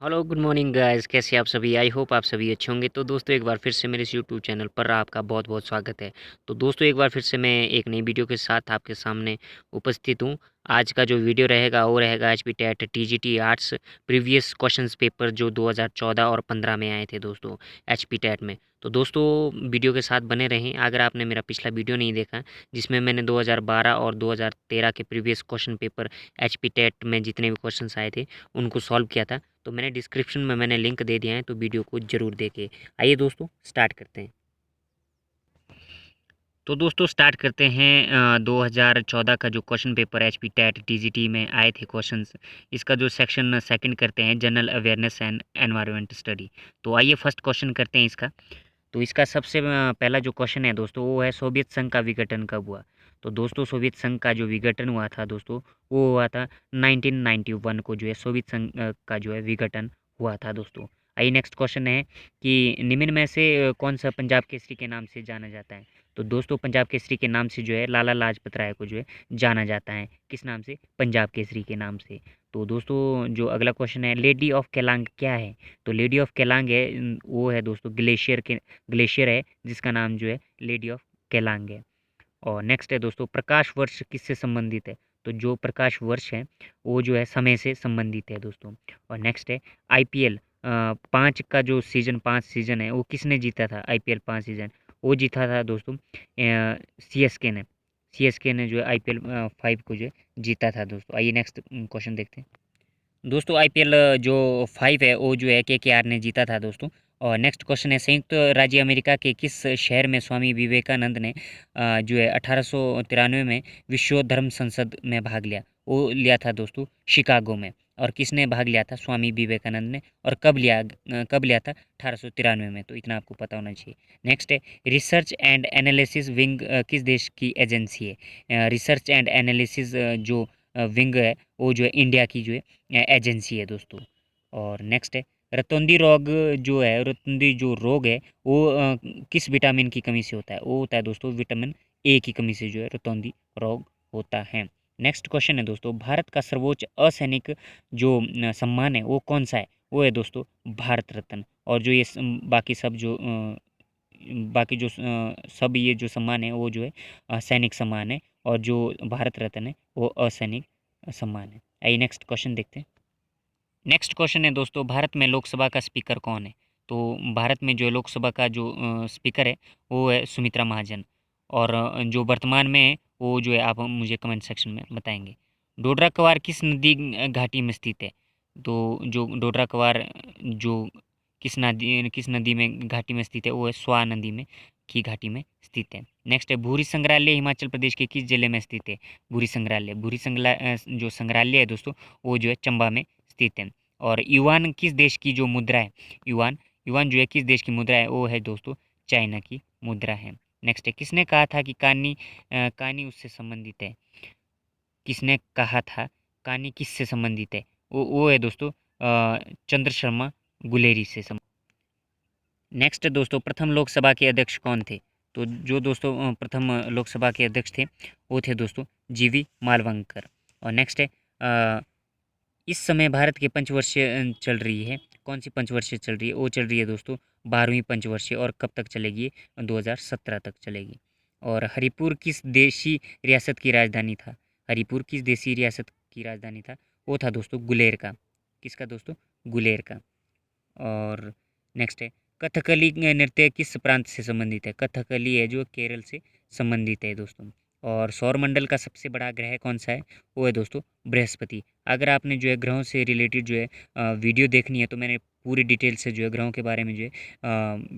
Hello good morning guys, कैसे आप सभी। आई होप आप सभी अच्छे होंगे। तो दोस्तों एक बार फिर से मेरे इस यूट्यूब चैनल पर आपका बहुत बहुत स्वागत है। तो दोस्तों एक बार फिर से मैं एक नई वीडियो के साथ आपके सामने उपस्थित हूँ। आज का जो वीडियो रहेगा वो रहेगा HP TET TGT arts previous questions paper जो 2014 और 15 में आए थे दोस्तों एचपी टेट में। तो दोस्तों वीडियो के साथ बने रहें। अगर आपने मेरा पिछला वीडियो नहीं देखा जिसमें मैंने 2012 और 2013 के previous question paper HP TET में जितने भी क्वेश्चंस आए थे उनको सॉल्व किया था, तो मैंने डिस्क्रिप्शन में मैंने लिंक दे दिया है, तो वीडियो को ज़रूर देखें। आइए दोस्तों स्टार्ट करते हैं। तो दोस्तों स्टार्ट करते हैं 2014 का जो question paper H P TET TGT में आए थे क्वेश्चंस। इसका जो सेक्शन सेकंड करते हैं general awareness and environment study. तो आइए फर्स्ट क्वेश्चन करते हैं इसका। तो इसका सबसे पहला जो क्वेश्चन है दोस्तों वो है सोवियत संघ का विघटन कब हुआ। तो दोस्तों सोवियत संघ का जो विघटन हुआ था दोस्तों वो हुआ था 1991 को जो है सोवियत संघ का जो है विघटन हुआ था दोस्तों। आइए नेक्स्ट क्वेश्चन है कि निम्न में से कौन सा पंजाब केसरी के नाम से जाना जाता है। तो दोस्तों पंजाब केसरी के नाम से जो है लाला लाजपत राय को जो है जाना जाता है। किस नाम से? पंजाब केसरी के नाम से। तो दोस्तों जो अगला क्वेश्चन है लेडी ऑफ केलांग क्या है। तो लेडी ऑफ केलांग है वो है दोस्तों ग्लेशियर है जिसका नाम जो है लेडी ऑफ केलांग है। और नेक्स्ट है दोस्तों प्रकाश वर्ष किससे संबंधित है। तो जो प्रकाश वर्ष है वो जो है समय से संबंधित है दोस्तों। और नेक्स्ट है आईपीएल 5 का जो सीजन 5 सीजन है वो किसने जीता था। आईपीएल 5 सीजन वो जीता था दोस्तों सीएसके ने। सीएसके ने जो है आईपीएल 5 को जो है जीता था दोस्तों। आइए नेक्स्ट क्वेश्चन देखते हैं। दोस्तों आईपीएल जो 5 है वो जो है केकेआर ने जीता था दोस्तों। और नेक्स्ट क्वेश्चन है संयुक्त राज्य अमेरिका के किस शहर में स्वामी विवेकानंद ने जो है 1893 में विश्व धर्म संसद में भाग लिया। वो लिया था दोस्तों शिकागो में। और किसने भाग लिया था? स्वामी विवेकानंद ने। और कब लिया था? 1893 में। तो इतना आपको पता होना चाहिए। नेक्स्ट है रिसर्च एंड एनालिसिस विंग किस देश की एजेंसी है। रिसर्च एंड एनालिसिस जो विंग है वो जो है इंडिया की जो है एजेंसी है दोस्तों। और नेक्स्ट है रतौंधी रोग जो है रतौंधी जो रोग है वो किस विटामिन की कमी से होता है। वो होता है दोस्तों विटामिन ए की कमी से जो है रतौंधी रोग होता है। नेक्स्ट क्वेश्चन है दोस्तों भारत का सर्वोच्च असैनिक जो सम्मान है वो कौन सा है। वो है दोस्तों भारत रत्न। और जो ये बाकी सब जो बाकी जो सब ये जो सम्मान है वो जो है सैनिक सम्मान है। और जो भारत रत्न है वो असैनिक सम्मान है। आइए नेक्स्ट क्वेश्चन देखते हैं। नेक्स्ट क्वेश्चन है दोस्तों भारत में लोकसभा का स्पीकर कौन है। तो भारत में जो लोकसभा का जो स्पीकर है वो है सुमित्रा महाजन। और जो वर्तमान में है वो जो है आप मुझे कमेंट सेक्शन में बताएंगे। डोडरा कवार किस नदी घाटी में स्थित है। तो जो डोडरा कवार जो किस नदी में घाटी में स्थित है वो है स्वा नदी में की घाटी में स्थित है। नेक्स्ट है भूरी संग्रहालय हिमाचल प्रदेश के किस जिले में स्थित है। भूरी संग्रहालय जो संग्रहालय है दोस्तों वो जो है चंबा में स्थित है। और युआन किस देश की जो मुद्रा है। युआन युआन जो है किस देश की मुद्रा है वो है दोस्तों चाइना की मुद्रा है। नेक्स्ट है किसने कहा था कि कहानी उससे संबंधित है। किसने कहा था कहानी किससे संबंधित है। वो है दोस्तों चंद्र शर्मा गुलेरी से संबंधित। नेक्स्ट दोस्तों प्रथम लोकसभा के अध्यक्ष कौन थे। तो जो दोस्तों प्रथम लोकसभा के अध्यक्ष थे वो थे दोस्तों जीवी मालवंकर। और नेक्स्ट है इस समय भारत की पंचवर्षीय चल रही है। कौन सी पंचवर्षीय चल रही है? वो चल रही है दोस्तों 12वीं पंचवर्षीय। और कब तक चलेगी? 2017 तक चलेगी। और हरिपुर किस देशी रियासत की राजधानी था। हरिपुर किस देशी रियासत की राजधानी था? वो था दोस्तों गुलेर का। किसका दोस्तों? गुलेर का। और नेक्स्ट है कथकली नृत्य किस प्रांत से संबंधित है। कथकली है जो केरल से संबंधित है दोस्तों। और सौरमंडल का सबसे बड़ा ग्रह कौन सा है? वो है दोस्तों बृहस्पति। अगर आपने जो है ग्रहों से रिलेटेड जो है वीडियो देखनी है तो मैंने पूरी डिटेल से जो है ग्रहों के बारे में जो है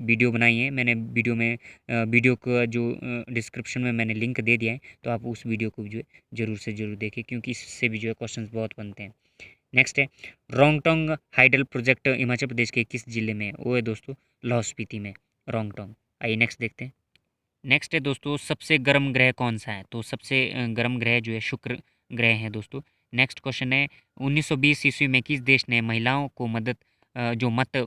वीडियो बनाई है। मैंने वीडियो का जो डिस्क्रिप्शन में मैंने लिंक दे दिया है, तो आप उस वीडियो को जो है ज़रूर से ज़रूर देखें क्योंकि इससे भी जो है क्वेश्चन बहुत बनते हैं। नेक्स्ट है रोंगटोंग हाइडल प्रोजेक्ट हिमाचल प्रदेश के किस जिले में है। वो है दोस्तों लाहौल स्पीति में रोंगटोंग। आइए नेक्स्ट देखते हैं। नेक्स्ट है दोस्तों सबसे गर्म ग्रह कौन सा है। तो सबसे गर्म ग्रह जो है शुक्र ग्रह है दोस्तों। नेक्स्ट क्वेश्चन है 1920 ईस्वी में किस देश ने महिलाओं को जो मत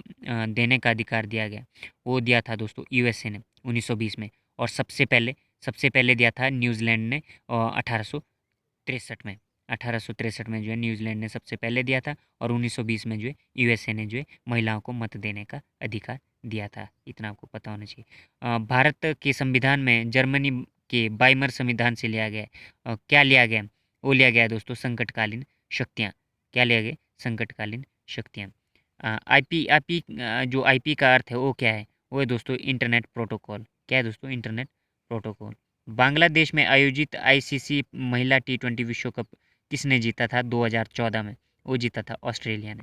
देने का अधिकार दिया गया। वो दिया था दोस्तों यूएसए ने 1920 में। और सबसे पहले दिया था न्यूजीलैंड ने 1863 में। 1863 में जो है न्यूजीलैंड ने सबसे पहले दिया था, और 1920 में जो है यूएसए ने जो है महिलाओं को मत देने का अधिकार दिया था। इतना आपको पता होना चाहिए। भारत के संविधान में जर्मनी के बाइमर संविधान से लिया गया है। क्या लिया गया? वो लिया गया है दोस्तों संकटकालीन शक्तियाँ। क्या लिया गया? संकटकालीन शक्तियाँ। आईपी आईपी जो आईपी का अर्थ है वो क्या है? वो है दोस्तों इंटरनेट प्रोटोकॉल। क्या है दोस्तों? Internet protocol. बांग्लादेश में आयोजित आईसीसी महिला टी20 विश्व कप किसने जीता था 2014 में? वो जीता था ऑस्ट्रेलिया ने।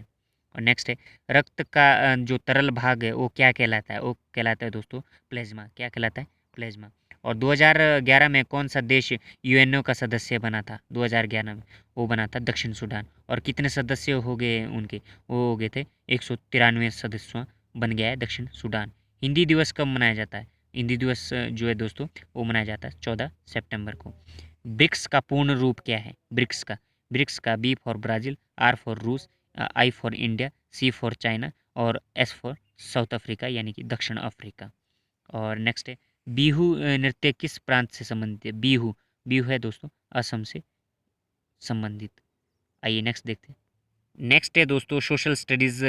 और नेक्स्ट है रक्त का जो तरल भाग है वो क्या कहलाता है? वो कहलाता है दोस्तों प्लेज्मा। क्या कहलाता है? प्लेज्मा। और 2011 में कौन सा देश यूएनओ का सदस्य बना था? 2011 में वो बना था दक्षिण सूडान। और कितने सदस्य हो गए उनके? वो हो गए थे 193 सदस्यों बन गया है दक्षिण सूडान। हिंदी दिवस कब मनाया जाता है? हिंदी दिवस जो है दोस्तों वो मनाया जाता है 14 सितंबर को। ब्रिक्स का पूर्ण रूप क्या है? ब्रिक्स का B for Brazil, R for रूस, I for India, C for China और एस फॉर साउथ अफ्रीका यानी कि दक्षिण अफ्रीका। और नेक्स्ट है बिहू नृत्य किस प्रांत से संबंधित है? बिहू बिहू है दोस्तों असम से संबंधित। आइए नेक्स्ट देखते हैं। नेक्स्ट है दोस्तों सोशल स्टडीज़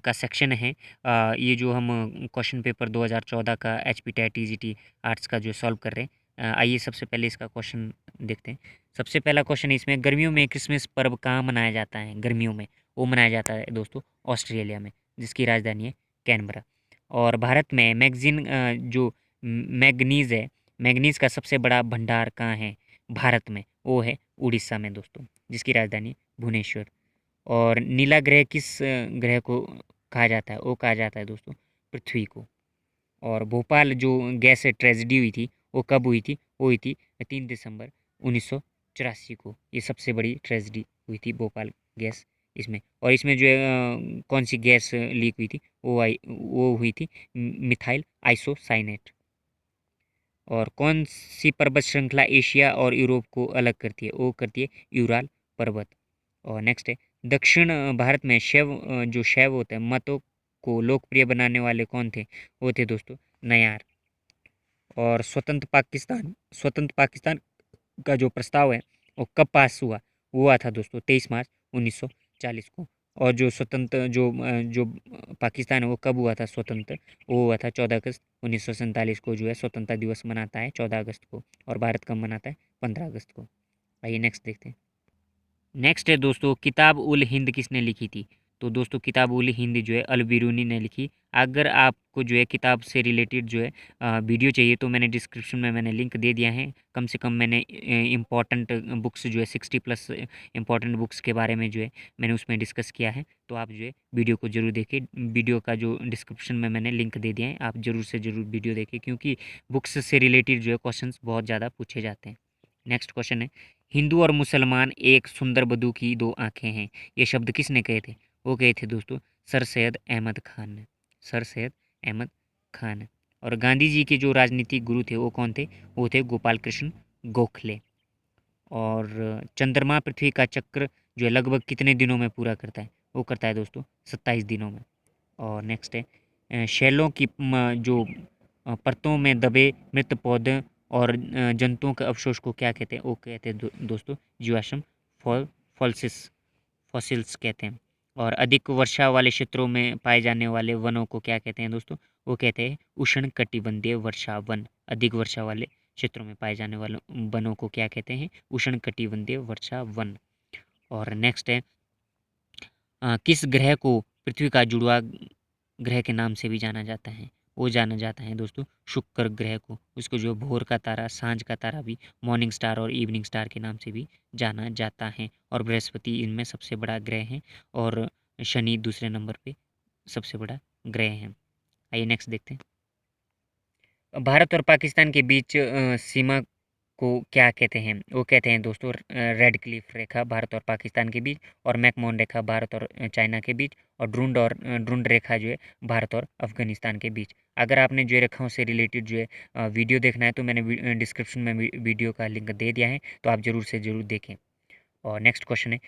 का सेक्शन है। ये जो हम क्वेश्चन पेपर 2014 का एचपी टेट टीजीटी आर्ट्स का जो सॉल्व कर रहे हैं। आइए सबसे पहले इसका क्वेश्चन देखते हैं। सबसे पहला क्वेश्चन इसमें गर्मियों में क्रिसमस पर्व कहाँ मनाया जाता है? गर्मियों में वो मनाया जाता है दोस्तों ऑस्ट्रेलिया में, जिसकी राजधानी है कैनबरा। और भारत में जो मैग्नीज़ है, मैग्नीज़ का सबसे बड़ा भंडार कहाँ है भारत में? वो है उड़ीसा में दोस्तों, जिसकी राजधानी भुवनेश्वर। और नीला ग्रह किस ग्रह को कहा जाता है? वो कहा जाता है दोस्तों पृथ्वी को। और भोपाल जो गैस ट्रेजेडी हुई थी वो कब हुई थी? वो हुई थी 3 दिसंबर 1984 को। ये सबसे बड़ी ट्रेजेडी हुई थी भोपाल गैस इसमें। और इसमें जो है कौन सी गैस लीक हुई थी? वो हुई थी मिथाइल आइसोसाइनेट। और कौन सी पर्वत श्रृंखला एशिया और यूरोप को अलग करती है? वो करती है यूराल पर्वत। और नेक्स्ट है दक्षिण भारत में जो शैव होते हैं मतों को लोकप्रिय बनाने वाले कौन थे? वो थे दोस्तों नयार। और स्वतंत्र पाकिस्तान का जो प्रस्ताव है वो कब पास हुआ? वो हुआ था दोस्तों 23 मार्च 1940 को। और जो स्वतंत्र जो पाकिस्तान है वो कब हुआ था स्वतंत्र? वो हुआ था 14 अगस्त 1947 को। जो है स्वतंत्रता दिवस मनाता है 14 अगस्त को, और भारत कब मनाता है? 15 अगस्त को। आइए नेक्स्ट देखते हैं। नेक्स्ट है दोस्तों किताब उल हिंद किसने लिखी थी? तो दोस्तों किताब उल हिंद जो है अल बिरूनी ने लिखी। अगर आपको जो है किताब से रिलेटेड जो है वीडियो चाहिए तो मैंने डिस्क्रिप्शन में मैंने लिंक दे दिया है। कम से कम मैंने इम्पॉर्टेंट बुक्स जो है 60+ इम्पॉर्टेंट बुक्स के बारे में जो है मैंने उसमें डिस्कस किया है। तो आप जो है वीडियो को ज़रूर देखें। वीडियो का जो डिस्क्रिप्शन में मैंने लिंक दे दिया है, आप ज़रूर से ज़रूर वीडियो देखें, क्योंकि बुक्स से रिलेटेड जो है क्वेश्चन बहुत ज़्यादा पूछे जाते हैं। नेक्स्ट क्वेश्चन है हिंदू और मुसलमान एक सुंदर बधू की दो आंखें हैं, ये शब्द किसने कहे थे? वो कहे थे दोस्तों सर सैयद अहमद खान ने। सर सैयद अहमद खान। और गांधी जी के जो राजनीतिक गुरु थे वो कौन थे? वो थे गोपाल कृष्ण गोखले। और चंद्रमा पृथ्वी का चक्र जो है लगभग कितने दिनों में पूरा करता है? वो करता है दोस्तों 27 दिनों में। और नेक्स्ट है शैलों की जो परतों में दबे मृत पौधे और जंतुओं के अवशेष को क्या कहते हैं? वो कहते हैं दोस्तों जीवाश्म फॉसिल्स फॉसिल्स कहते हैं। और अधिक वर्षा वाले क्षेत्रों में पाए जाने वाले वनों को क्या कहते हैं दोस्तों? वो कहते हैं उष्ण कटिबंधीय वर्षा वन। अधिक वर्षा वाले क्षेत्रों में पाए जाने वाले वनों को क्या कहते हैं? उष्ण कटिबंधीय वर्षा वन। और नेक्स्ट है किस ग्रह को पृथ्वी का जुड़वा ग्रह के नाम से भी जाना जाता है? वो जाना जाता है दोस्तों शुक्र ग्रह को। उसको जो भोर का तारा, सांझ का तारा भी मॉर्निंग स्टार और इवनिंग स्टार के नाम से भी जाना जाता है। और बृहस्पति इनमें सबसे बड़ा ग्रह है, और शनि दूसरे नंबर पे सबसे बड़ा ग्रह है। आइए नेक्स्ट देखते हैं। भारत और पाकिस्तान के बीच सीमा को क्या कहते हैं? वो कहते हैं दोस्तों रेड क्लिफ रेखा भारत और पाकिस्तान के बीच, और मैकमोहन रेखा भारत और चाइना के बीच, और ड्रूंड रेखा जो है भारत और अफगानिस्तान के बीच। अगर आपने जो है रेखाओं से रिलेटेड जो है वीडियो देखना है तो मैंने डिस्क्रिप्शन में वीडियो का लिंक दे दिया है, तो आप ज़रूर से ज़रूर देखें। और नेक्स्ट क्वेश्चन है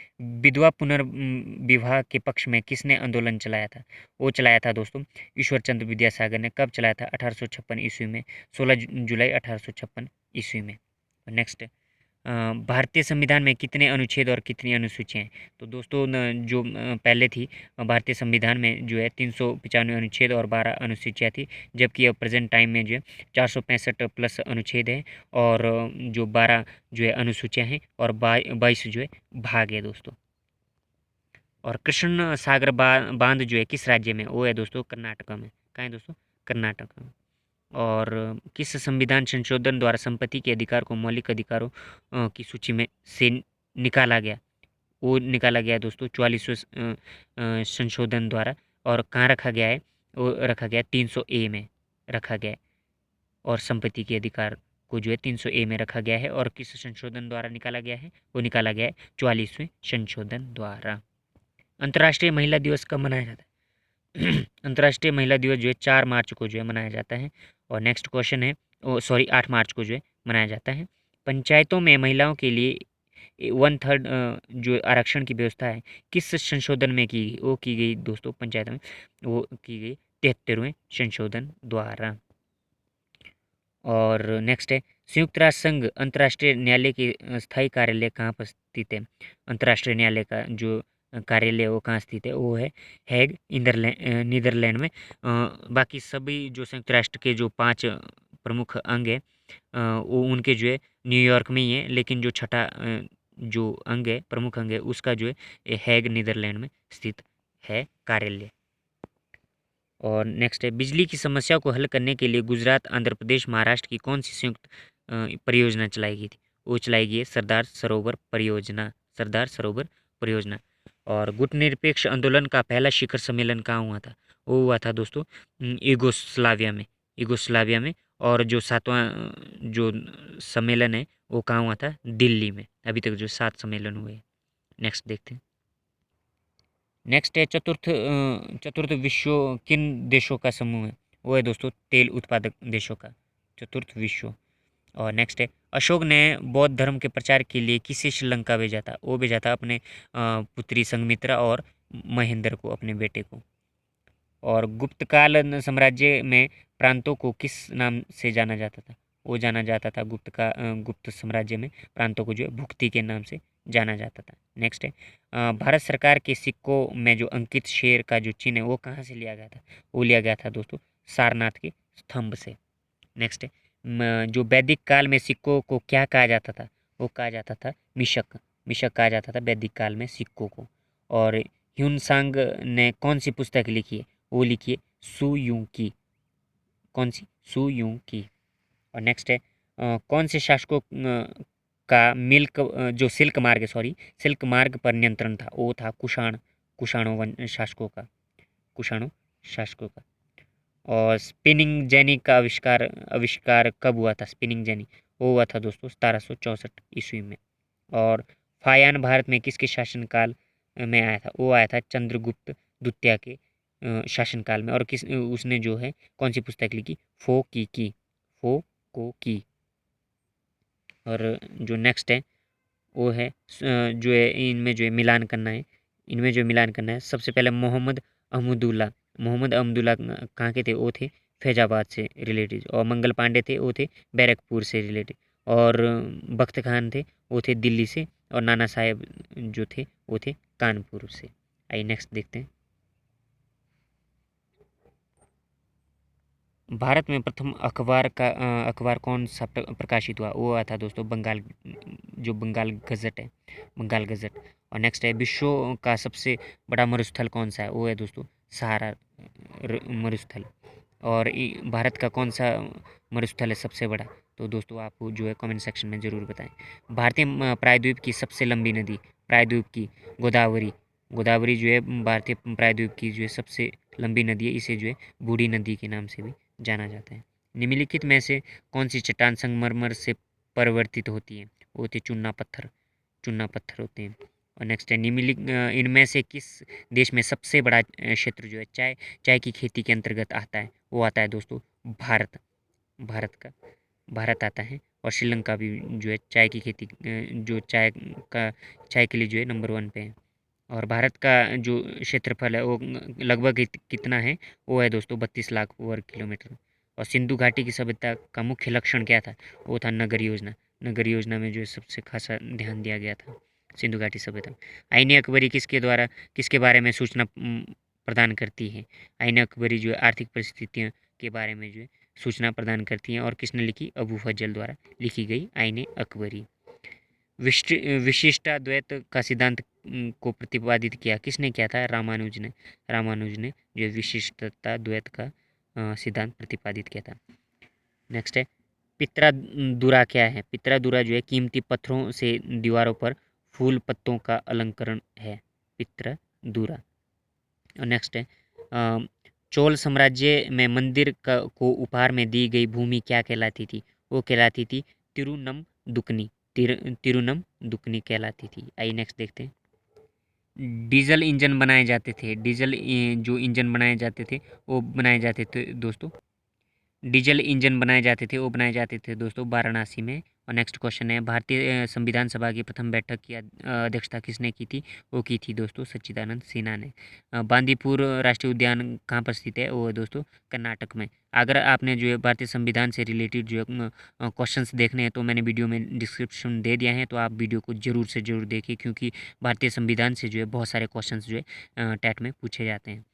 विधवा पुनर्विवाह के पक्ष में किसने आंदोलन चलाया था? वो चलाया था दोस्तों ईश्वर चंद्र विद्यासागर ने। कब चलाया था? 1856 ईस्वी में, 16 जुलाई 1856 ईस्वी में। नेक्स्ट भारतीय संविधान में कितने अनुच्छेद और कितनी अनुसूचियाँ हैं? तो दोस्तों जो पहले थी भारतीय संविधान में जो है 395 अनुच्छेद और 12 अनुसूचियाँ थी, जबकि अब प्रेजेंट टाइम में जो है 465 प्लस अनुच्छेद हैं और जो 12 जो है अनुसूचियाँ हैं और 22 जो है भाग है दोस्तों। और कृष्ण सागर बांध जो है किस राज्य में? वो है दोस्तों कर्नाटक में। कहाँ है दोस्तों? कर्नाटक में। और किस संविधान संशोधन द्वारा संपत्ति के अधिकार को मौलिक अधिकारों की सूची में से निकाला गया? वो निकाला गया है दोस्तों 44वें संशोधन द्वारा। और कहाँ रखा गया है? वो रखा गया 300A में रखा गया है। और संपत्ति के अधिकार को जो है 300A में रखा गया है। और किस संशोधन द्वारा निकाला गया है? वो निकाला गया है 44वें संशोधन द्वारा। अंतर्राष्ट्रीय महिला दिवस कब मनाया जाता है? अंतर्राष्ट्रीय महिला दिवस जो है 4 मार्च को जो है मनाया जाता है। और नेक्स्ट क्वेश्चन है, 8 मार्च को जो है मनाया जाता है। पंचायतों में महिलाओं के लिए 1/3 जो आरक्षण की व्यवस्था है किस संशोधन में की गई? वो की गई दोस्तों पंचायतों में, वो की गई 73वें संशोधन द्वारा। और नेक्स्ट है, संयुक्त राष्ट्र संघ अंतर्राष्ट्रीय न्यायालय की स्थायी कार्यालय कहाँ पर स्थित है? अंतर्राष्ट्रीय न्यायालय का जो कार्यालय वो कहाँ स्थित है? वो है हैग नीदरलैंड में। बाकी सभी जो संयुक्त राष्ट्र के जो 5 प्रमुख अंग है वो उनके जो है न्यूयॉर्क में ही है, लेकिन जो छठा जो अंग है, प्रमुख अंग है, उसका जो है ये हैग नीदरलैंड में स्थित है कार्यालय। और नेक्स्ट है, बिजली की समस्या को हल करने के लिए गुजरात, आंध्र प्रदेश, महाराष्ट्र की कौन सी संयुक्त परियोजना चलाई गई थी? वो चलाई गई है सरदार सरोवर परियोजना। सरदार सरोवर परियोजना। और गुटनिरपेक्ष आंदोलन का पहला शिखर सम्मेलन कहाँ हुआ था? वो हुआ था दोस्तों यूगोस्लाविया में। यूगोस्लाविया में। और जो 7वां जो सम्मेलन है वो कहाँ हुआ था? दिल्ली में। अभी तक जो 7 सम्मेलन हुए। नेक्स्ट देखते हैं। नेक्स्ट है, चतुर्थ विश्व किन देशों का समूह है? वो है दोस्तों तेल उत्पादक देशों का चतुर्थ विश्व। और नेक्स्ट है, अशोक ने बौद्ध धर्म के प्रचार के लिए किसे श्रीलंका भेजा था? वो भेजा था अपने पुत्री संघमित्रा और महेंद्र को, अपने बेटे को। और गुप्तकाल साम्राज्य में प्रांतों को किस नाम से जाना जाता था? वो जाना जाता था गुप्त साम्राज्य में प्रांतों को जो है भुक्ति के नाम से जाना जाता था। नेक्स्ट है, भारत सरकार के सिक्कों में जो अंकित शेर का जो चिन्ह है वो कहाँ से लिया गया था? वो लिया गया था दोस्तों सारनाथ के स्तंभ से। नेक्स्ट है, जो वैदिक काल में सिक्कों को क्या कहा जाता था? वो कहा जाता था मिशक। मिशक कहा जाता था वैदिक काल में सिक्कों को। और ह्यूनसांग ने कौन सी पुस्तक लिखी है? वो लिखी है सु यूं की। कौन सी? सु यूं की। और नेक्स्ट है, कौन से शासकों का जो सिल्क मार्ग, सिल्क मार्ग पर नियंत्रण था? वो था कुषाणों शासकों का। कुषाणों शासकों का। और स्पिनिंग जेनी का आविष्कार कब हुआ था? स्पिनिंग जेनी वो हुआ था दोस्तों 1764 ईस्वी में। और फायान भारत में किसके शासनकाल में आया था? वो आया था चंद्रगुप्त द्वितीय के शासनकाल में। और उसने जो है कौन सी पुस्तक लिखी? फो को की। और जो नेक्स्ट है वो है जो है इनमें जो है मिलान करना है। इनमें जो मिलान करना है, सबसे पहले मोहम्मद अहमदुल्ला कहाँ के थे? वो थे फैजाबाद से रिलेटेड। और मंगल पांडे थे, वो थे बैरकपुर से रिलेटेड। और बख्त खान थे, वो थे दिल्ली से। और नाना साहेब जो थे वो थे कानपुर से। आइए नेक्स्ट देखते हैं। भारत में प्रथम अखबार कौन सा प्रकाशित हुआ? वो आया था दोस्तों बंगाल गजट है, बंगाल गजट। और नेक्स्ट है, विश्व का सबसे बड़ा मरुस्थल कौन सा है? वो है दोस्तों सहारा मरुस्थल। और भारत का कौन सा मरुस्थल है सबसे बड़ा? तो दोस्तों आप जो है कमेंट सेक्शन में ज़रूर बताएं। भारतीय प्रायद्वीप की सबसे लंबी नदी, प्रायद्वीप की गोदावरी जो है भारतीय प्रायद्वीप की जो है सबसे लंबी नदी है। इसे जो है बूढ़ी नदी के नाम से भी जाना जाता है। निम्नलिखित में से कौन सी चट्टान संगमरमर से परिवर्तित होती है? वो होती है चूना पत्थर होते हैं। और नेक्स्ट है, इनमें से किस देश में सबसे बड़ा क्षेत्र जो है चाय की खेती के अंतर्गत आता है? वो आता है दोस्तों भारत आता है। और श्रीलंका भी जो है चाय की खेती चाय के लिए जो है नंबर 1 पे है। और भारत का जो क्षेत्रफल है वो लगभग कितना है? वो है दोस्तों 32 लाख वर्ग किलोमीटर। और सिंधु घाटी की सभ्यता का मुख्य लक्षण क्या था? वो था नगर योजना। नगर योजना में जो है सबसे खासा ध्यान दिया गया था सिंधु घाटी सभ्यता। आईने अकबरी किसके बारे में सूचना प्रदान करती है? आईने अकबरी जो है आर्थिक परिस्थितियों के बारे में जो है सूचना प्रदान करती हैं और किसने लिखी? अबू फजल द्वारा लिखी गई आईने अकबरी। विशिष्टाद्वैत का सिद्धांत को प्रतिपादित किया किसने किया था? रामानुज ने जो विशिष्टता द्वैत का सिद्धांत प्रतिपादित किया था। नेक्स्ट है पित्रादुरा क्या है? पित्रादुरा जो है कीमती पत्थरों से दीवारों पर फूल पत्तों का अलंकरण है, पित्रादुरा। और नेक्स्ट है चोल साम्राज्य में मंदिर को उपहार में दी गई भूमि क्या कहलाती थी? वो कहलाती थी तिरुनमदुकनी। तिरुनमदुकनी कहलाती थी। आइए नेक्स्ट देखते हैं। डीजल इंजन बनाए जाते थे, जो इंजन बनाए जाते थे वो बनाए जाते थे दोस्तों, डीजल इंजन बनाए जाते थे दोस्तों वाराणसी में। और नेक्स्ट क्वेश्चन है भारतीय संविधान सभा की प्रथम बैठक की अध्यक्षता किसने की थी? वो की थी दोस्तों सच्चिदानंद सिन्हा ने। बांदीपुर राष्ट्रीय उद्यान कहाँ पर स्थित है? वो है दोस्तों कर्नाटक में। अगर आपने जो है भारतीय संविधान से रिलेटेड जो है क्वेश्चंस देखने हैं तो मैंने वीडियो में डिस्क्रिप्शन दे दिया है, तो आप वीडियो को ज़रूर से ज़रूर देखिए, क्योंकि भारतीय संविधान से जो है बहुत सारे क्वेश्चंस जो है टेट में पूछे जाते हैं।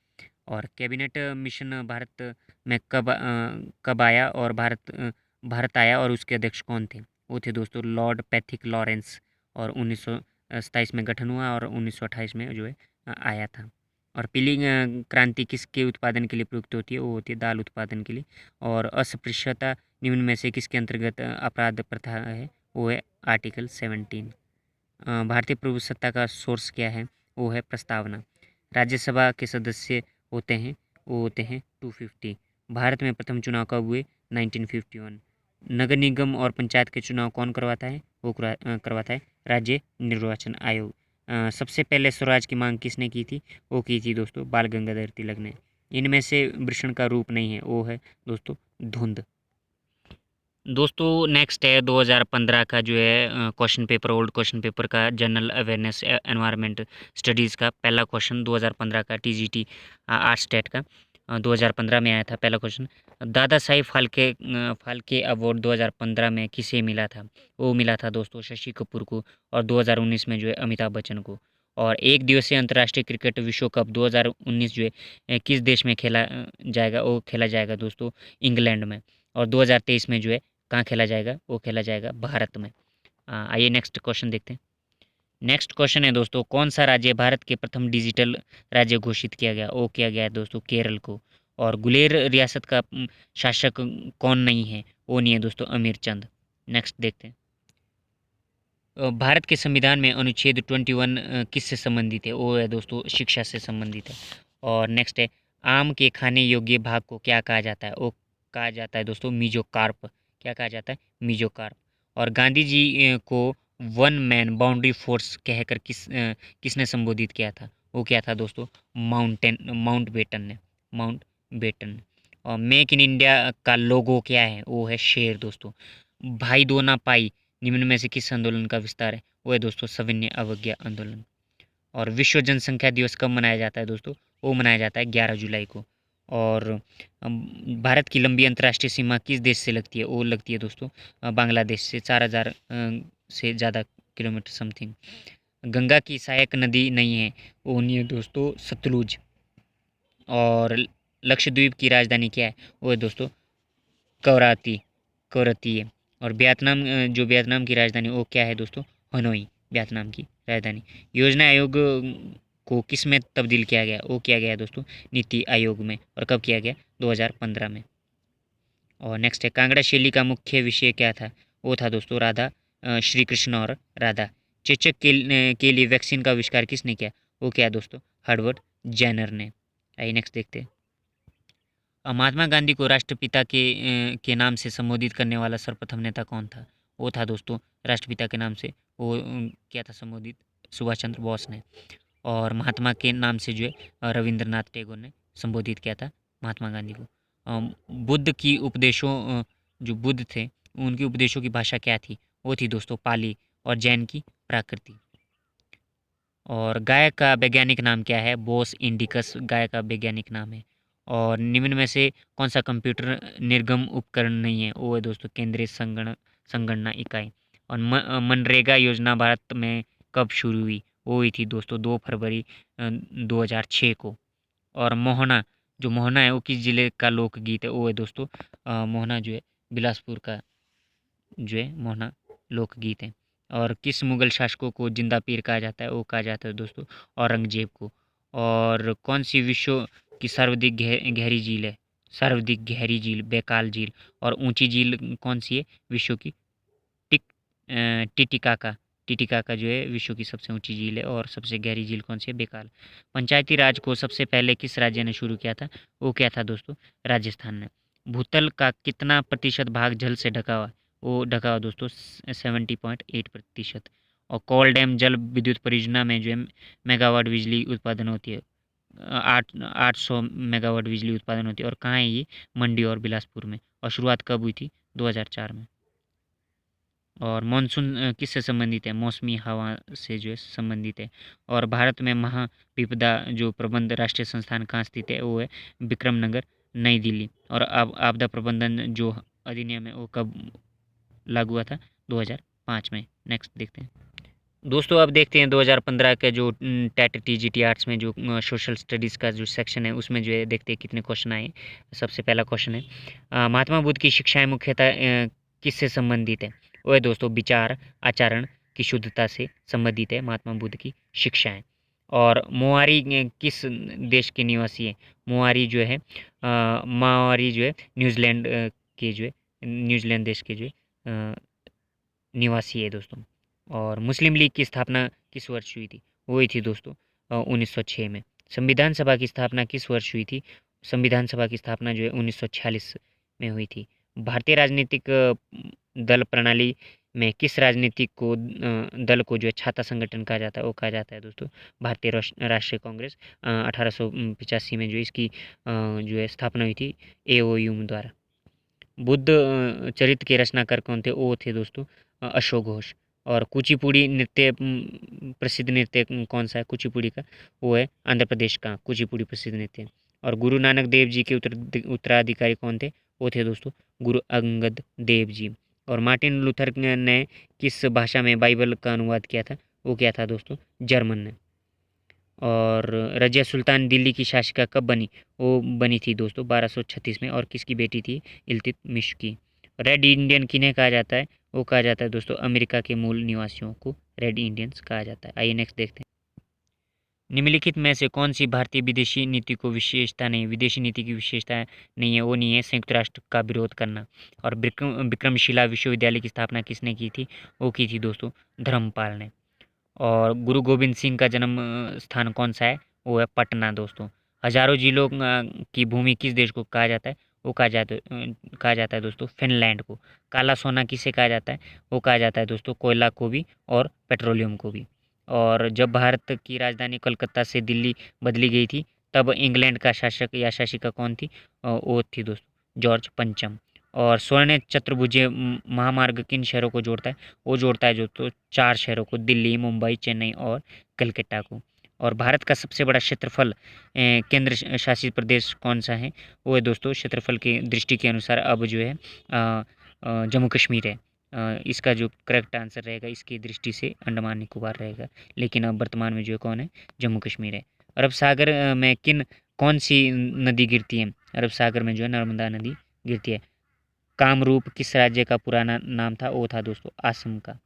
और कैबिनेट मिशन भारत में कब आया और भारत आया और उसके अध्यक्ष कौन थे? वो थे दोस्तों लॉर्ड पैथिक लॉरेंस। और 1927 में गठन हुआ और 1928 में जो है आया था। और पीली क्रांति किसके उत्पादन के लिए प्रयुक्त होती है? वो होती है दाल उत्पादन के लिए। और अस्पृश्यता निम्न में से किसके अंतर्गत अपराध प्रथा है? वो है आर्टिकल 17। भारतीय प्रभुसत्ता का सोर्स क्या है? वो है प्रस्तावना। राज्यसभा के सदस्य होते हैं, वो होते हैं 250। भारत में प्रथम चुनाव कब हुए? 1951। नगर निगम और पंचायत के चुनाव कौन करवाता है? वो करवाता है राज्य निर्वाचन आयोग। सबसे पहले स्वराज की मांग किसने की थी? वो की थी दोस्तों बाल गंगाधर तिलक ने। इनमें से वृषण का रूप नहीं है, वो है दोस्तों धुंध। दोस्तों नेक्स्ट है 2015 का जो है question paper, old question paper का जनरल अवेयरनेस एनवायरनमेंट स्टडीज़ का पहला क्वेश्चन 2015 का टीजीटी आर्ट स्टेट का 2015 में आया था पहला क्वेश्चन। दादा साहिब फाल्के अवार्ड 2015 में किसे मिला था? वो मिला था दोस्तों शशि कपूर को। और 2019 में जो है अमिताभ बच्चन को। और एक दिवसीय अंतर्राष्ट्रीय क्रिकेट विश्व कप 2019 जो है किस देश में खेला जाएगा? वो खेला जाएगा दोस्तों इंग्लैंड में। और 2023 में जो है कहाँ खेला जाएगा? वो खेला जाएगा भारत में। आइए नेक्स्ट क्वेश्चन देखते हैं। नेक्स्ट क्वेश्चन है दोस्तों कौन सा राज्य भारत के प्रथम डिजिटल राज्य घोषित किया गया? वो किया गया है दोस्तों केरल को। और गुलेर रियासत का शासक कौन नहीं है? वो नहीं है दोस्तों अमीर चंद। नेक्स्ट देखते हैं। भारत के संविधान में अनुच्छेद 21 किससे संबंधित है? वो है दोस्तों शिक्षा से संबंधित है। और नेक्स्ट है आम के खाने योग्य भाग को क्या कहा जाता है? वो कहा जाता है दोस्तों मीजोकार्प। क्या कहा जाता है? मीजोकार्प। और गांधी जी को वन मैन बाउंड्री फोर्स कहकर किसने संबोधित किया था? वो क्या था दोस्तों माउंट बेटन ने। Mountbatten. और मेक इन इंडिया का लोगो क्या है? वो है शेर दोस्तों। भाई दो ना पाई निम्न में से किस आंदोलन का विस्तार है? वो है दोस्तों सविनय अवज्ञा आंदोलन। और विश्व जनसंख्या दिवस कब मनाया जाता है दोस्तों? वो मनाया जाता है 11 जुलाई को। और भारत की लंबी अंतर्राष्ट्रीय सीमा किस देश से लगती है? वो लगती है दोस्तों बांग्लादेश से 4000 से ज़्यादा किलोमीटर समथिंग। गंगा की सहायक नदी नहीं है, वो नहीं है दोस्तों सतलुज। और लक्षद्वीप की राजधानी क्या है? वो है दोस्तों कवरत्ती है। और वियतनाम की राजधानी वो क्या है दोस्तों? हनोई वियतनाम की राजधानी। योजना आयोग को किस में तब्दील किया गया? वो किया गया दोस्तों नीति आयोग में। और कब किया गया? 2015 में। और नेक्स्ट है कांगड़ा शैली का मुख्य विषय क्या था? वो था दोस्तों राधा, श्री कृष्ण और राधा। चेचक के लिए वैक्सीन का आविष्कार किसने किया? वो क्या दोस्तों? हर्बर्ट जेनर ने। आइए नेक्स्ट देखते हैं। महात्मा गांधी को राष्ट्रपिता के नाम से संबोधित करने वाला सर्वप्रथम नेता कौन था? वो था दोस्तों राष्ट्रपिता के नाम से वो क्या था संबोधित? सुभाष चंद्र बोस ने। और महात्मा के नाम से जो है रविंद्रनाथ टैगोर ने संबोधित किया था महात्मा गांधी को। बुद्ध की उपदेशों जो बुद्ध थे उनके उपदेशों की भाषा क्या थी? वो थी दोस्तों पाली। और जैन की प्राकृति। और गाय का वैज्ञानिक नाम क्या है? बोस इंडिकस गाय का वैज्ञानिक नाम है। और निम्न में से कौन सा कंप्यूटर निर्गम उपकरण नहीं है? वो है दोस्तों केंद्रीय संगणना इकाई। और मनरेगा योजना भारत में कब शुरू हुई? वो हुई थी दोस्तों 2 फरवरी 2006 को। और मोहना, जो मोहना है वो किस ज़िले का लोकगीत है? वो है दोस्तों मोहना जो है बिलासपुर का जो है मोहना लोकगीत है। और किस मुगल शासकों को जिंदा पीर कहा जाता है? वो कहा जाता है दोस्तों औरंगजेब को। और कौन सी विश्व की सर्वाधिक गहरी झील है? सर्वाधिक गहरी झील बैकाल झील। और ऊंची झील कौन सी है विश्व की? टिक टिटिकाका। टिटिकाका जो है विश्व की सबसे ऊंची झील है। और सबसे गहरी झील कौन सी है? बेकाल। पंचायती राज को सबसे पहले किस राज्य ने शुरू किया था? वो क्या था दोस्तों? राजस्थान ने। भूतल का कितना प्रतिशत भाग जल से ढका हुआ है? वो ढका हुआ दोस्तों 70.8%। और कोल डैम जल विद्युत परियोजना में जो है मेगावाट बिजली उत्पादन होती है, 800 मेगावाट बिजली उत्पादन होती है। और कहाँ है ये? मंडी और बिलासपुर में। और शुरुआत कब हुई थी? 2004 में। और मानसून किससे संबंधित है? मौसमी हवा से जो है संबंधित है। और भारत में महाविपदा जो प्रबंध राष्ट्रीय संस्थान कहाँ स्थित है? वो है विक्रम नगर, नई दिल्ली। और अब आपदा प्रबंधन जो अधिनियम है वो कब लागू हुआ था? 2005 में। नेक्स्ट देखते हैं दोस्तों। अब देखते हैं 2015 का जो टेट टीजीटी आर्ट्स में जो सोशल स्टडीज़ का जो सेक्शन है उसमें जो है देखते हैं कितने क्वेश्चन आए। सबसे पहला क्वेश्चन है महात्मा बुद्ध की शिक्षाएं मुख्यतः किससे संबंधित है? वो है दोस्तों विचार आचरण की शुद्धता से संबंधित है महात्मा बुद्ध की शिक्षाएं। और मोआरी किस देश के निवासी है? मोआरी जो है माओरी जो है न्यूजीलैंड के जो है न्यूजीलैंड देश के जो है निवासी है दोस्तों। और मुस्लिम लीग की स्थापना किस वर्ष हुई थी? वो हुई थी दोस्तों 1906 में। संविधान सभा की स्थापना किस वर्ष हुई थी? संविधान सभा की स्थापना जो है 1946 में हुई थी। भारतीय राजनीतिक दल प्रणाली में किस राजनीतिक को दल को जो है छाता संगठन कहा जाता है? वो कहा जाता है दोस्तों भारतीय राष्ट्रीय कांग्रेस। 1885 में जो इसकी जो है स्थापना हुई थी एओयू द्वारा। बुद्ध चरित्र के रचनाकार कौन थे? वो थे दोस्तों अशोक घोष। और कुचिपुड़ी नृत्य प्रसिद्ध नृत्य कौन सा है कुचिपुड़ी का? वो है आंध्र प्रदेश का कुचिपुड़ी प्रसिद्ध नृत्य। और गुरु नानक देव जी के उत्तराधिकारी कौन थे? वो थे दोस्तों गुरु अंगद देव जी। और मार्टिन लूथर ने किस भाषा में बाइबल का अनुवाद किया था? वो क्या था दोस्तों? जर्मन ने। और रजिया सुल्तान दिल्ली की शासिका कब बनी? वो बनी थी दोस्तों 1236 में। और किसकी बेटी थी? इल्तुतमिश की। रेड इंडियन किन्हें कहा जाता है? वो कहा जाता है दोस्तों अमेरिका के मूल निवासियों को रेड इंडियंस कहा जाता है। आइए नेक्स्ट देखते हैं। निम्नलिखित में से कौन सी भारतीय विदेशी नीति को विशेषता नहीं? विदेशी नीति की विशेषता नहीं है, वो नहीं है संयुक्त राष्ट्र का विरोध करना। और विक्रमशिला विश्वविद्यालय की स्थापना किसने की थी? वो की थी दोस्तों धर्मपाल ने। और गुरु गोविंद सिंह का जन्म स्थान कौन सा है? वो है पटना दोस्तों। हजारों जिलों की भूमि किस देश को कहा जाता है? वो कहा जाता है दोस्तों फिनलैंड को। काला सोना किसे कहा जाता है? वो कहा जाता है दोस्तों कोयला को भी और पेट्रोलियम को भी। और जब भारत की राजधानी कलकत्ता से दिल्ली बदली गई थी तब इंग्लैंड का शासक या शासिका कौन थी? वो थी दोस्तों जॉर्ज पंचम। और स्वर्ण चतुर्भुजीय महामार्ग किन शहरों को जोड़ता है? वो जोड़ता है जो तो 4 शहरों को, दिल्ली, मुंबई, चेन्नई और कलकत्ता को। और भारत का सबसे बड़ा क्षेत्रफल केंद्र शासित प्रदेश कौन सा है? वो है दोस्तों क्षेत्रफल की दृष्टि के अनुसार अब जो है जम्मू कश्मीर है। इसका जो करेक्ट आंसर रहेगा इसकी दृष्टि से अंडमान निकोबार रहेगा। लेकिन अब वर्तमान में जो है कौन है? जम्मू कश्मीर है। अरब सागर में कौन सी नदी गिरती है? अरब सागर में जो है नर्मदा नदी गिरती है। कामरूप किस राज्य का पुराना नाम था? वो था दोस्तों असम का।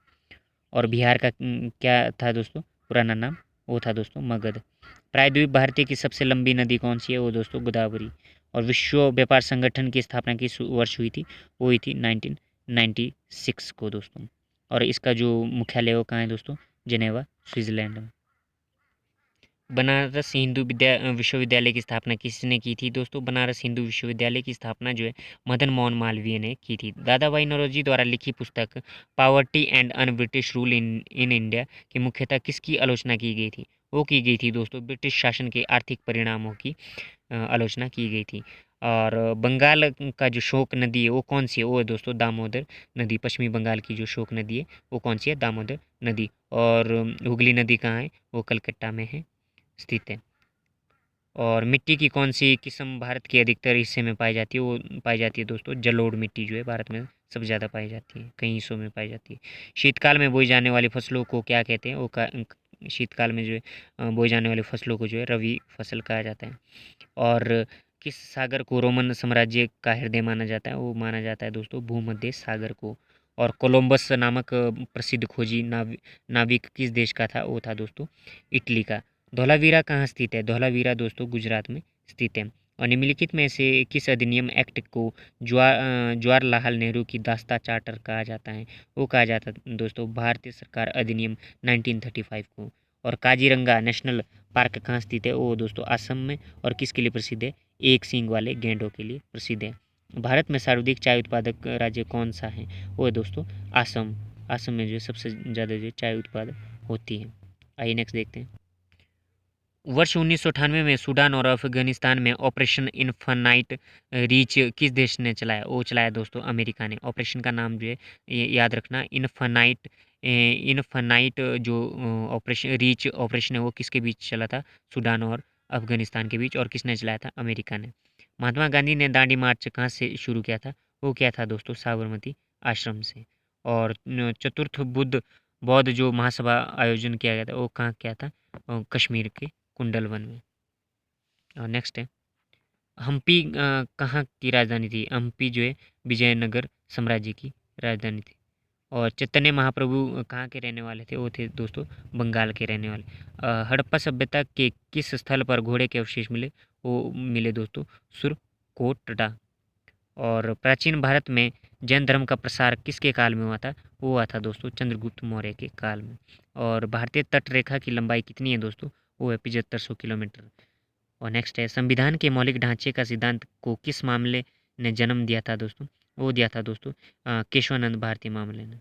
और बिहार का क्या था दोस्तों पुराना नाम? वो था दोस्तों मगध। प्रायद्वीप भारतीय की सबसे लंबी नदी कौन सी है? वो दोस्तों गोदावरी। और विश्व व्यापार संगठन की स्थापना किस वर्ष हुई थी? वो हुई थी 1996 को दोस्तों। और इसका जो मुख्यालय वो कहाँ है दोस्तों? जिनेवा, स्विट्जरलैंड में। बनारस हिंदू विश्वविद्यालय की स्थापना किसने की थी दोस्तों? बनारस हिंदू विश्वविद्यालय की स्थापना जो है मदन मोहन मालवीय ने की थी। दादा भाई नौरोजी द्वारा लिखी पुस्तक poverty and un British rule in India की मुख्यतः किसकी आलोचना की गई थी? वो की गई थी दोस्तों ब्रिटिश शासन के आर्थिक परिणामों की आलोचना की गई थी। और बंगाल का जो शोक नदी है वो कौन सी है? वो है दोस्तों दामोदर नदी। पश्चिमी बंगाल की जो शोक नदी है वो कौन सी है? दामोदर नदी। और हुगली नदी कहाँ है? वो कलकत्ता में है स्थित है। और मिट्टी की कौन सी किस्म भारत के अधिकतर हिस्से में पाई जाती है? वो पाई जाती है दोस्तों जलोढ़ मिट्टी जो है भारत में सबसे ज़्यादा पाई जाती है, कई हिस्सों में पाई जाती है। शीतकाल में बोई जाने वाली फसलों को क्या कहते हैं? शीतकाल में जो है बोई जाने वाली फसलों को जो है रबी फसल कहा जाता है। और किस सागर को रोमन साम्राज्य का हृदय माना जाता है? वो माना जाता है दोस्तों भूमध्य सागर को। और कोलंबस नामक प्रसिद्ध खोजी नाविक किस देश का था? वो था दोस्तों इटली का। धौलावीरा कहाँ स्थित है? धौलावीरा दोस्तों गुजरात में स्थित है। और निम्नलिखित में से किस अधिनियम एक्ट को जवाहरलाल नेहरू की दास्ता चार्टर कहा जाता है? वो कहा जाता है दोस्तों भारतीय सरकार अधिनियम 1935 को। और काजीरंगा नेशनल पार्क कहाँ स्थित है? वो दोस्तों असम में। और किसके लिए प्रसिद्ध है? एक सींग वाले गैंडों के लिए प्रसिद्ध है। भारत में सर्वाधिक चाय उत्पादक राज्य कौन सा है? वो है दोस्तों असम। असम में जो है सबसे ज़्यादा जो चाय उत्पादन होती है। आइए नेक्स्ट देखते हैं। वर्ष 1998 में सूडान और अफगानिस्तान में ऑपरेशन इन्फानाइट रीच किस देश ने चलाया? वो चलाया दोस्तों अमेरिका ने। ऑपरेशन का नाम जो है याद रखना, इन्फानाइट। इन्फानाइट जो ऑपरेशन रीच ऑपरेशन है वो किसके बीच चला था? सूडान और अफगानिस्तान के बीच। और किसने चलाया था? अमेरिका ने। महात्मा गांधी ने दांडी मार्च कहाँ से शुरू किया था? वो किया था दोस्तों साबरमती आश्रम से। और चतुर्थ बौद्ध जो महासभा आयोजन किया गया था वो कहाँ किया था? कश्मीर के कुंडलवन में। और नेक्स्ट है हम्पी कहाँ की राजधानी थी? हम्पी जो है विजयनगर साम्राज्य की राजधानी थी। और चैतन्य महाप्रभु कहाँ के रहने वाले थे? वो थे दोस्तों बंगाल के रहने वाले। हड़प्पा सभ्यता के किस स्थल पर घोड़े के अवशेष मिले? वो मिले दोस्तों सुरकोटडा। और प्राचीन भारत में जैन धर्म का प्रसार किसके काल में हुआ था? वो हुआ था दोस्तों चंद्रगुप्त मौर्य के काल में। और भारतीय तट रेखा की लंबाई कितनी है दोस्तों? वो है 7500 किलोमीटर। और नेक्स्ट है संविधान के मौलिक ढांचे का सिद्धांत को किस मामले ने जन्म दिया था दोस्तों? वो दिया था दोस्तों केशवानंद भारती मामले ने।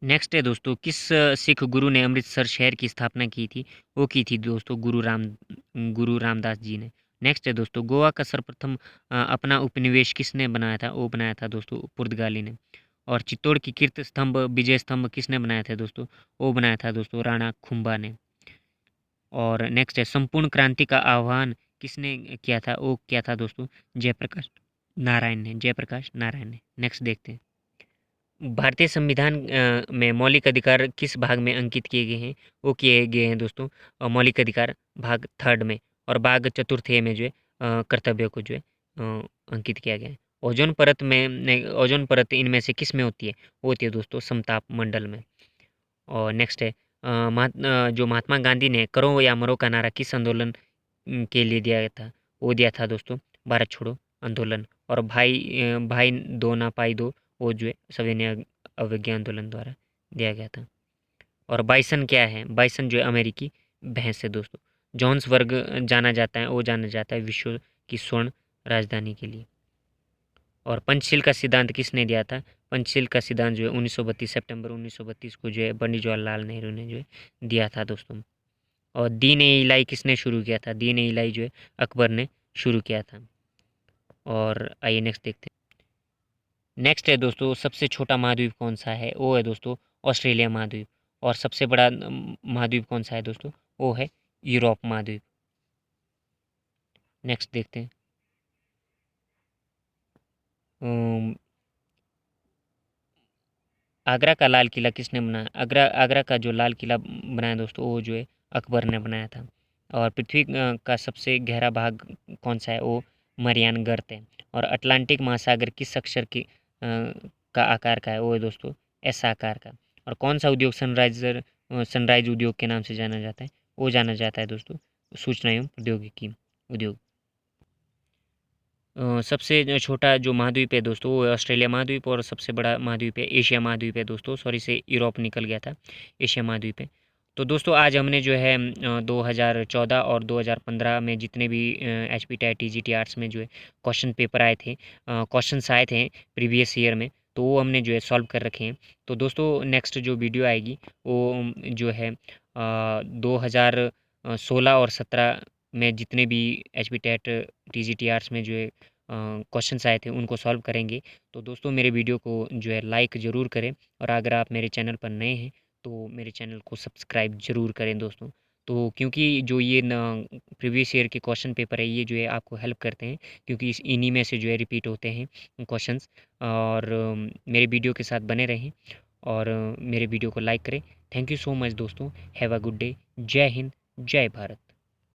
नेक्स्ट है दोस्तों किस सिख गुरु ने अमृतसर शहर की स्थापना की थी? वो की थी दोस्तों गुरु रामदास जी ने। नेक्स्ट है दोस्तों गोवा का सर्वप्रथम अपना उपनिवेश किसने बनाया था? वो बनाया था दोस्तों पुर्तगाली ने। और चित्तौड़ की कीर्त स्तंभ विजय स्तंभ किसने बनाया था दोस्तों? वो बनाया था दोस्तों राणा कुंभा ने। और नेक्स्ट है संपूर्ण क्रांति का आह्वान किसने किया था? वो किया था दोस्तों जयप्रकाश नारायण ने। जयप्रकाश नारायण ने। नेक्स्ट देखते हैं भारतीय संविधान में मौलिक अधिकार किस भाग में अंकित किए गए हैं? वो किए गए हैं दोस्तों मौलिक अधिकार भाग 3 में। और भाग 4 में जो है कर्तव्य को जो है अंकित किया गया है। ओजोन परत इनमें से किस में होती है? वो होती है दोस्तों समताप मंडल में। और नेक्स्ट है जो महात्मा गांधी ने करो या मरो का नारा किस आंदोलन के लिए दिया था? वो दिया था दोस्तों भारत छोड़ो आंदोलन। और भाई दो ना पाई दो वो जो है सविनय अवज्ञा आंदोलन द्वारा दिया गया था। और बाइसन क्या है? बाइसन जो है अमेरिकी भैंस है दोस्तों। जोहान्सबर्ग जाना जाता है विश्व की स्वर्ण राजधानी के लिए। और पंचशील का सिद्धांत किसने दिया था? पंचशील का सिद्धांत जो है 1932 सितंबर 1932 को जो है पंडित जवाहरलाल नेहरू ने जो है दिया था दोस्तों। और दीन ए इलाही किसने शुरू किया था? दीन ए इलाही जो है अकबर ने शुरू किया था। और आइए नेक्स्ट देखते हैं। नेक्स्ट है दोस्तों सबसे छोटा महाद्वीप कौन सा है? वो है दोस्तों ऑस्ट्रेलिया महाद्वीप। और सबसे बड़ा महाद्वीप कौन सा है दोस्तों? वो है यूरोप महाद्वीप। नेक्स्ट देखते हैं आगरा का लाल किला किसने बनाया? आगरा का जो लाल किला बनाया दोस्तों वो जो है अकबर ने बनाया था। और पृथ्वी का सबसे गहरा भाग कौन सा है? वो मरियान गर्त है। और अटलांटिक महासागर किस अक्षर का आकार का है? वो है दोस्तों एस आकार का। और कौन सा उद्योग सनराइज उद्योग के नाम से जाना जाता है? वो जाना जाता है दोस्तों सूचना एवं प्रौद्योगिकी उद्योग। सबसे जो छोटा जो महाद्वीप है दोस्तों वो है ऑस्ट्रेलिया महाद्वीप। और सबसे बड़ा महाद्वीप है एशिया महाद्वीप है दोस्तों। सॉरी से यूरोप निकल गया था, एशिया महाद्वीप है। तो दोस्तों आज हमने जो है 2014 और 2015 में जितने भी H P T G T arts में जो है क्वेश्चन पेपर आए थे, क्वेश्चंस आए थे प्रीवियस ईयर में, तो वो हमने जो है सॉल्व कर रखे हैं। तो दोस्तों नेक्स्ट जो वीडियो आएगी वो जो है 2016 और 17 में जितने भी H P T G T arts में जो है क्वेश्चंस आए थे उनको सॉल्व करेंगे। तो दोस्तों मेरे वीडियो को जो है लाइक ज़रूर करें। और अगर आप मेरे चैनल पर नए हैं तो मेरे चैनल को सब्सक्राइब ज़रूर करें दोस्तों। तो क्योंकि जो ये न प्रीवियस ईयर के क्वेश्चन पेपर है, ये जो है आपको हेल्प करते हैं, क्योंकि इन्हीं में से जो है रिपीट होते हैं क्वेश्चंस। और मेरे वीडियो के साथ बने रहें और मेरे वीडियो को लाइक करें। थैंक यू सो मच दोस्तों। Have a good day. जय हिंद, जय भारत।